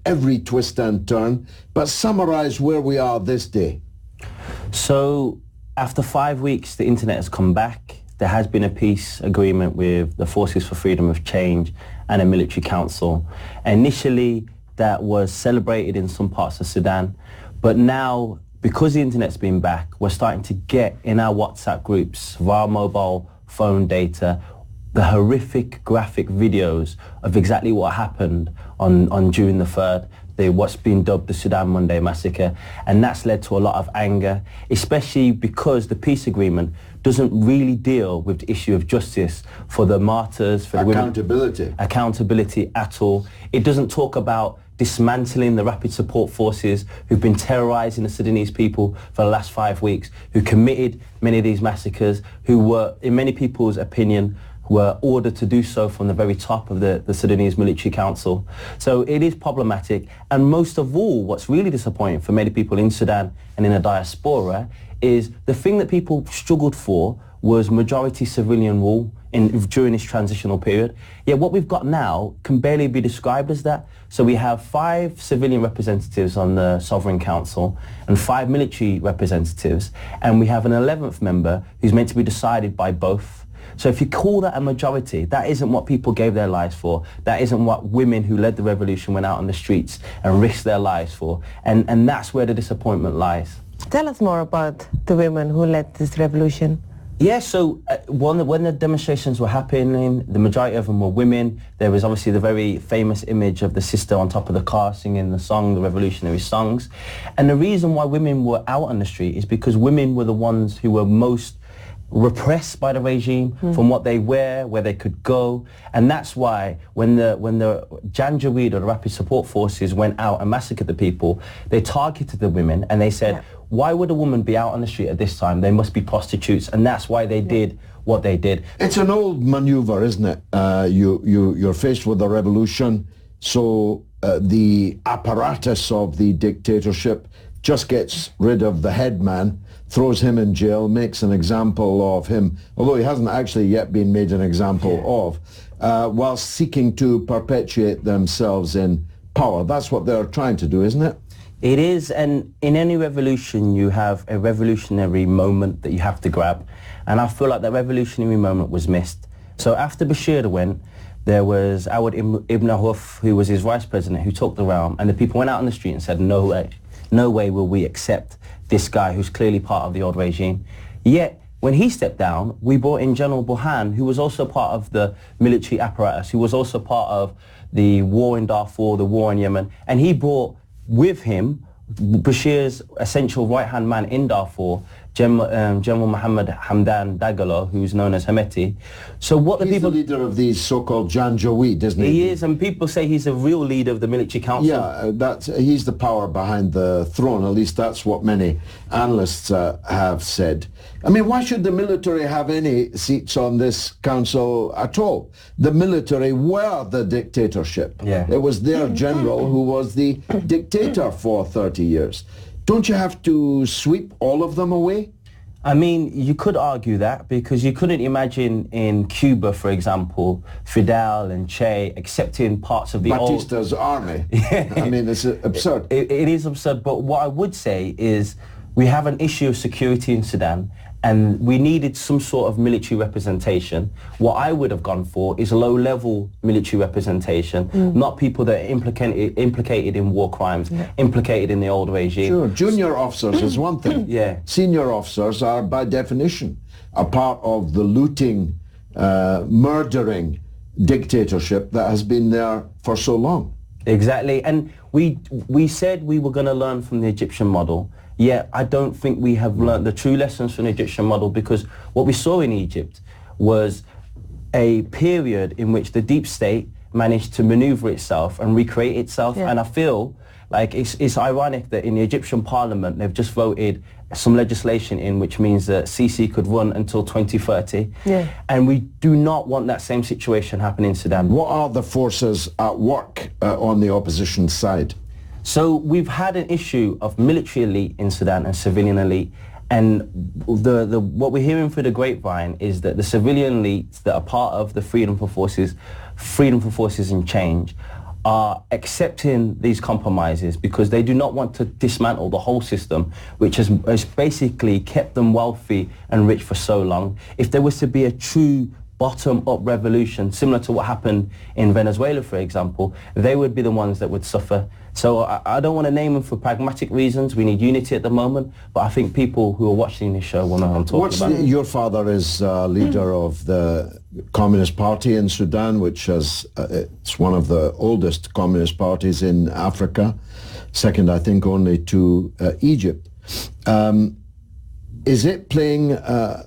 every twist and turn, but summarize where we are this day. So after 5 weeks, the internet has come back. There has been a peace agreement with the Forces for Freedom of Change and a military council. Initially, that was celebrated in some parts of Sudan, but now, because the internet's been back, we're starting to get in our WhatsApp groups, via mobile phone data, the horrific graphic videos of exactly what happened on June the 3rd, what's been dubbed the Sudan Monday massacre, and that's led to a lot of anger, especially because the peace agreement doesn't really deal with the issue of justice for the martyrs, for accountability. Accountability at all. It doesn't talk about dismantling the rapid support forces who've been terrorizing the Sudanese people for the last 5 weeks, who committed many of these massacres, who were, in many people's opinion, were ordered to do so from the very top of the Sudanese military council. So it is problematic, and most of all, what's really disappointing for many people in Sudan and in the diaspora is the thing that people struggled for was majority civilian rule during this transitional period. Yet what we've got now can barely be described as that. So we have 5 civilian representatives on the Sovereign Council and 5 military representatives, and we have an 11th member who's meant to be decided by both. So if you call that a majority, that isn't what people gave their lives for. That isn't what women who led the revolution went out on the streets and risked their lives for. And that's where the disappointment lies. Tell us more about the women who led this revolution. Yeah, so when the demonstrations were happening, the majority of them were women. There was obviously the very famous image of the sister on top of the car singing the song, the revolutionary songs. And the reason why women were out on the street is because women were the ones who were most repressed by the regime from what they wear, where they could go. And that's why when the Janjaweed, or the Rapid Support Forces, went out and massacred the people, they targeted the women and they said, why would a woman be out on the street at this time? They must be prostitutes. And that's why they did what they did. It's an old maneuver, isn't it? You're faced with a revolution, so the apparatus of the dictatorship just gets rid of the head man, throws him in jail, makes an example of him, although he hasn't actually yet been made an example of, while seeking to perpetuate themselves in power. That's what they're trying to do, isn't it? It is, and in any revolution you have a revolutionary moment that you have to grab, and I feel like that revolutionary moment was missed. So after Bashir went, there was Awad Ibn Auf, who was his vice president, who took the realm, and the people went out on the street and said, no way will we accept this guy who's clearly part of the old regime. Yet, when he stepped down, we brought in General Burhan, who was also part of the military apparatus, who was also part of the war in Darfur, the war in Yemen, and he brought with him Bashir's essential right-hand man in Darfur, General Mohammed Hamdan Dagalo, who's known as Hemeti. So what he's the leader of these so-called Janjaweed, isn't he? He is, and people say he's a real leader of the military council. Yeah, he's the power behind the throne. At least that's what many analysts have said. I mean, why should the military have any seats on this council at all? The military were the dictatorship. Yeah. It was their general who was the dictator for 30 years. Don't you have to sweep all of them away? I mean, you could argue that, because you couldn't imagine in Cuba, for example, Fidel and Che accepting parts of the Batista's army. I mean, it's absurd. It is absurd, but what I would say is we have an issue of security in Sudan, and we needed some sort of military representation. What I would have gone for is low-level military representation, not people that are implicated in war crimes, implicated in the old regime. Sure, junior officers is one thing. Yeah. Senior officers are, by definition, a part of the looting, murdering dictatorship that has been there for so long. Exactly, and we said we were going to learn from the Egyptian model. Yet I don't think we have learned the true lessons from the Egyptian model, because what we saw in Egypt was a period in which the deep state managed to maneuver itself and recreate itself. And I feel like it's ironic that in the Egyptian parliament they've just voted some legislation in which means that Sisi could run until 2030. And we do not want that same situation happening in Sudan. What are the forces at work on the opposition side? So we've had an issue of military elite in Sudan and civilian elite, and what we're hearing through the grapevine is that the civilian elites that are part of the Freedom for Forces and Change are accepting these compromises because they do not want to dismantle the whole system, which has basically kept them wealthy and rich for so long. If there was to be a true bottom-up revolution, similar to what happened in Venezuela, for example, they would be the ones that would suffer. So I don't want to name them for pragmatic reasons. We need unity at the moment, but I think people who are watching this show will know what I'm talking about. Your father is leader of the Communist Party in Sudan, which has it's one of the oldest communist parties in Africa, second, I think, only to Egypt. Is it playing a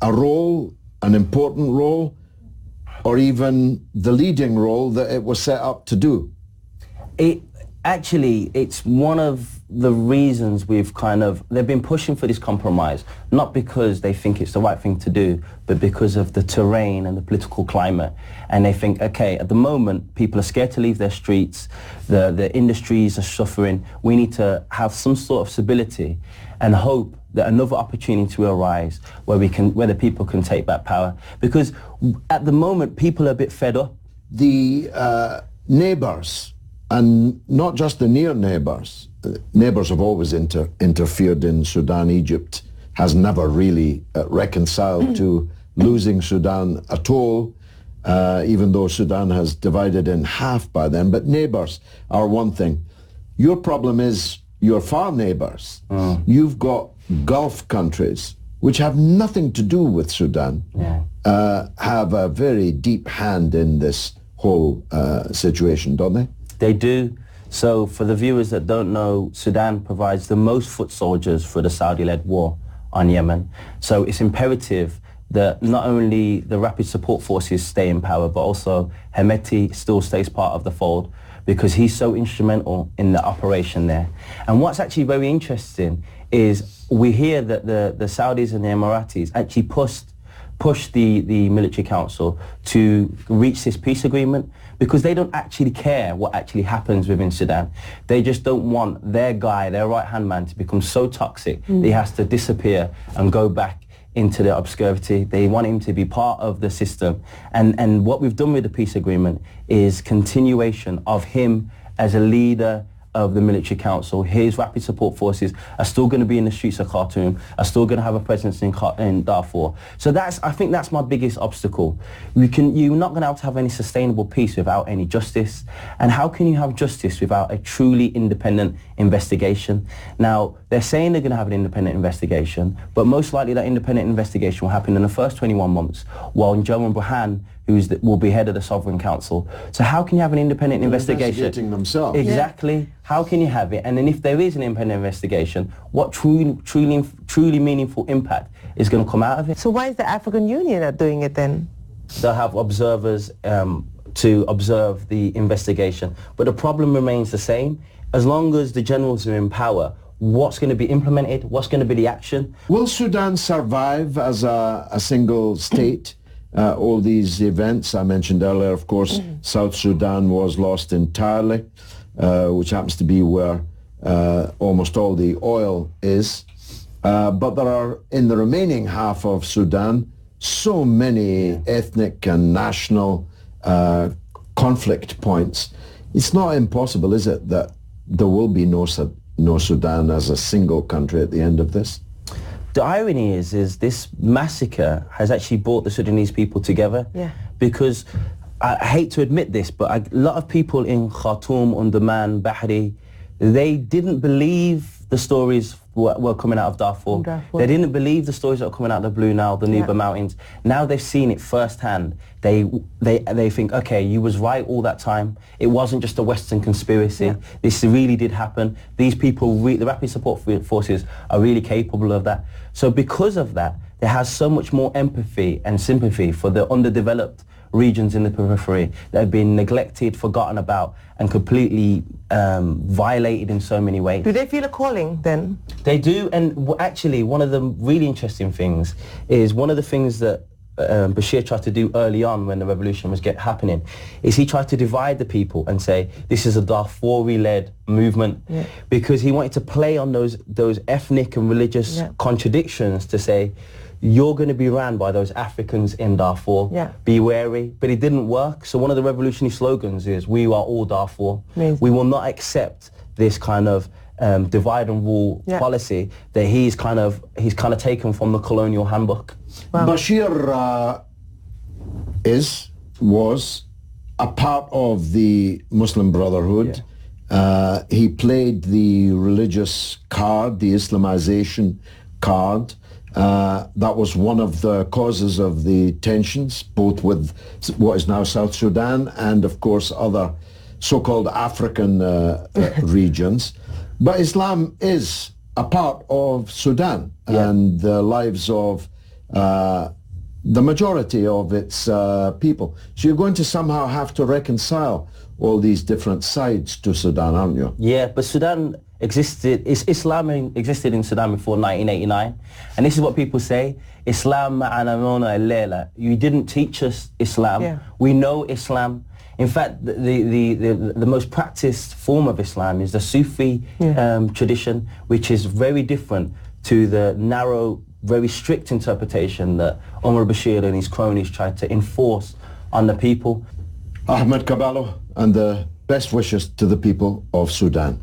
role, an important role, or even the leading role that it was set up to do? Actually, it's one of the reasons they've been pushing for this compromise, not because they think it's the right thing to do, but because of the terrain and the political climate. And they think, okay, at the moment, people are scared to leave their streets, the industries are suffering, we need to have some sort of stability and hope that another opportunity will arise where the people can take back power. Because at the moment, people are a bit fed up. The neighbours, and not just the near neighbours. Neighbours have always interfered in Sudan. Egypt has never really reconciled to losing Sudan at all, even though Sudan has divided in half by then. But neighbours are one thing. Your problem is your far neighbours. You've got Gulf countries, which have nothing to do with Sudan, have a very deep hand in this whole situation, don't they? They do. So for the viewers that don't know, Sudan provides the most foot soldiers for the Saudi-led war on Yemen. So it's imperative that not only the rapid support forces stay in power, but also Hemeti still stays part of the fold because he's so instrumental in the operation there. And what's actually very interesting is we hear that the Saudis and the Emiratis actually pushed the military council to reach this peace agreement because they don't actually care what actually happens within Sudan. They just don't want their guy, their right-hand man, to become so toxic that he has to disappear and go back into the obscurity. They want him to be part of the system. And what we've done with the peace agreement is continuation of him as a leader of the military council. His rapid support forces are still going to be in the streets of Khartoum, are still going to have a presence in Darfur. So I think that's my biggest obstacle. You're not going to have any sustainable peace without any justice. And how can you have justice without a truly independent investigation? Now, they're saying they're going to have an independent investigation, but most likely that independent investigation will happen in the first 21 months, while General Burhan, will be head of the Sovereign Council. So how can you have an independent investigation? Investigating themselves. Exactly. Yeah. How can you have it? And then if there is an independent investigation, what truly meaningful impact is going to come out of it? So why is the African Union not doing it then? They'll have observers to observe the investigation. But the problem remains the same. As long as the generals are in power, what's going to be implemented? What's going to be the action? Will Sudan survive as a single state? All these events I mentioned earlier, of course, South Sudan was lost entirely, which happens to be where almost all the oil is. But there are, in the remaining half of Sudan, so many ethnic and national conflict points. It's not impossible, is it, that there will be no Sudan as a single country at the end of this? The irony is this massacre has actually brought the Sudanese people together. Yeah. Because I hate to admit this, but a lot of people in Khartoum, Umdurman, Bahri, they didn't believe the stories were coming out of Darfur. They didn't believe the stories that were coming out of the Blue Nile, the Nuba Mountains. Now they've seen it firsthand. They think, okay, you was right all that time. It wasn't just a Western conspiracy. Yeah. This really did happen. These people, the Rapid Support Forces, are really capable of that. So because of that, there has so much more empathy and sympathy for the underdeveloped regions in the periphery that have been neglected, forgotten about, and completely violated in so many ways. Do they feel a calling then? They do, and actually one of the really interesting things is one of the things that Bashir tried to do early on when the revolution was happening is he tried to divide the people and say this is a Darfuri-led movement, because he wanted to play on those ethnic and religious contradictions to say, you're going to be ran by those Africans in Darfur. Yeah. Be wary. But it didn't work. So one of the revolutionary slogans is, we are all Darfur. Amazing. We will not accept this kind of divide and rule policy that he's kind of taken from the colonial handbook. Wow. Bashir was a part of the Muslim Brotherhood. He played the religious card, the Islamization card. That was one of the causes of the tensions, both with what is now South Sudan and, of course, other so-called African regions. But Islam is a part of Sudan and the lives of the majority of its people. So you're going to somehow have to reconcile all these different sides to Sudan, aren't you? Yeah, but Sudan Islam existed in Sudan before 1989. And this is what people say, Islam ma'ana al-layla. You didn't teach us Islam. Yeah. We know Islam. In fact, the most practiced form of Islam is the Sufi tradition, which is very different to the narrow, very strict interpretation that Omar Bashir and his cronies tried to enforce on the people. Ahmed Kaballo, and the best wishes to the people of Sudan.